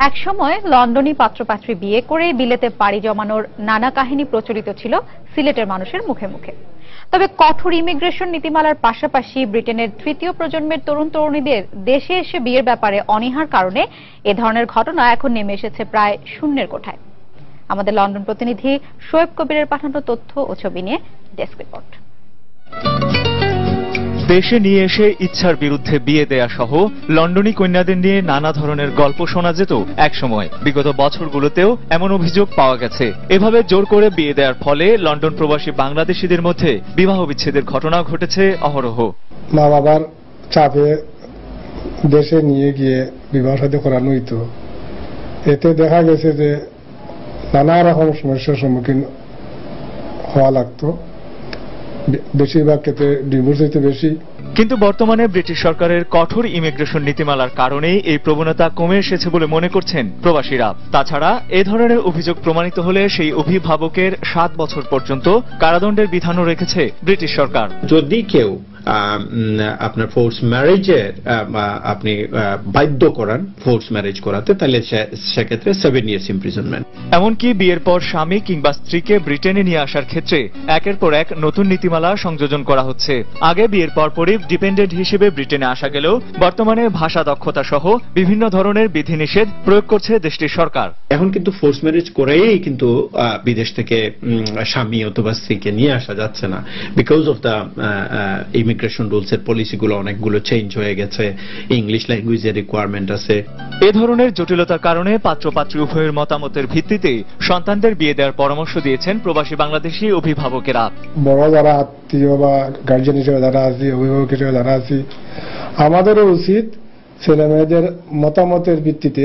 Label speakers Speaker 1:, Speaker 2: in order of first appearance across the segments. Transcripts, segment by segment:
Speaker 1: একসময় লন্ডনী পাত্রপাত্রী বিয়ে করে বিলেতে পাড়ি জমানোর নানা কাহিনী প্রচলিত ছিল সিলেটের মানুষের মুখে মুখে। তবে কঠোর ইমিগ্রেশন নীতিমালার পাশাপাশি ব্রিটেনের তৃতীয় প্রজন্মের তরুণ তরুণীদের দেশে এসে বিয়ের ব্যাপারে অনীহার কারণে এ ধরনের ঘটনা এখন নেমে এসেছে প্রায় শূন্যের কোঠায়। আমাদের লন্ডন প্রতিনিধি শোয়েব কবিরের পাঠানো তথ্য ও ছবি নিয়ে ডেস্ক রিপোর্ট।
Speaker 2: দেশে নিয়ে এসে ইচ্ছার বিরুদ্ধে বিয়ে দেয়া সহ লন্ডনী কন্যাদের নিয়ে নানা ধরনের গল্প শোনা যেত একসময়। বিগত বছরগুলোতেও এমন অভিযোগ পাওয়া গেছে। এভাবে জোর করে বিয়ে দেওয়ার ফলে লন্ডন প্রবাসী বাংলাদেশিদের মধ্যে বিবাহ বিচ্ছেদের ঘটনা ঘটেছে অহরহ।
Speaker 3: মা বাবার চাপে দেশে নিয়ে গিয়ে বিবাহ শাদী করানো হইতো। এতে দেখা গেছে যে নানা রকম সমস্যার সম্মুখীন হওয়া লাগতো। বেশিরভাগ ক্ষেত্রে ডিভোর্স হইতে বেশি।
Speaker 2: কিন্তু বর্তমানে ব্রিটিশ সরকারের কঠোর ইমিগ্রেশন নীতিমালার কারণেই এই প্রবণতা কমে এসেছে বলে মনে করছেন প্রবাসীরা। তাছাড়া এ ধরনের অভিযোগ প্রমাণিত হলে সেই অভিভাবকের 7 বছর পর্যন্ত কারাদণ্ডের বিধানও রেখেছে ব্রিটিশ সরকার।
Speaker 4: যদি কেউ আপনার ফোর্স ম্যারেজে আপনি বাধ্য করান ফোর্স ম্যারেজ করাতে, তাহলে সেক্ষেত্রে 7 years ইমপ্রিজনমেন্ট।
Speaker 2: এমনকি বিয়ের পর স্বামী কিংবা স্ত্রীকে ব্রিটেনে নিয়ে আসার ক্ষেত্রে একের পর এক নতুন নীতিমালা সংযোজন করা হচ্ছে। আগে বিয়ের পরপরই ডিপেন্ডেন্ট হিসেবে ব্রিটেনে আসা গেলেও বর্তমানে ভাষা দক্ষতা সহ বিভিন্ন ধরনের বিধিনিষেধ প্রয়োগ করছে দেশটির সরকার।
Speaker 4: এখন কিন্তু ফোর্স ম্যারেজ করেই কিন্তু বিদেশ থেকে স্বামী অথবা স্ত্রীকে নিয়ে আসা যাচ্ছে না, because of the immigration rules এর পলিসিগুলো অনেকগুলো চেঞ্জ হয়ে গেছে। ইংলিশ ল্যাঙ্গুয়েজের রিকোয়ারমেন্ট আছে।
Speaker 2: এ ধরনের জটিলতার কারণে পাত্রপাত্রী উভয়ের মতামতের ভিত্তিতে সন্তানদের বিয়ে দেওয়ার পরামর্শ দিয়েছেন প্রবাসী বাংলাদেশি অভিভাবকেরা।
Speaker 3: বড় যারা আত্মীয় বা গার্জিয়ান হিসেবে যারা আছি, অভিভাবক হিসেবে যারা আছি, আমাদেরও উচিত ছেলে মেয়েদের মতামতের ভিত্তিতে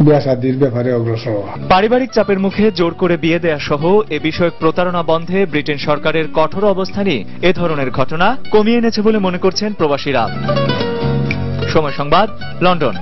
Speaker 3: বিয়ে শাদীর ব্যাপারে অগ্রসর হওয়া।
Speaker 2: পারিবারিক চাপের মুখে জোর করে বিয়ে দেয়া সহ এ বিষয়ক প্রতারণা বন্ধে ব্রিটেন সরকারের কঠোর অবস্থানই এ ধরনের ঘটনা কমিয়ে এনেছে বলে মনে করছেন প্রবাসীরা। সময় সংবাদ, লন্ডন।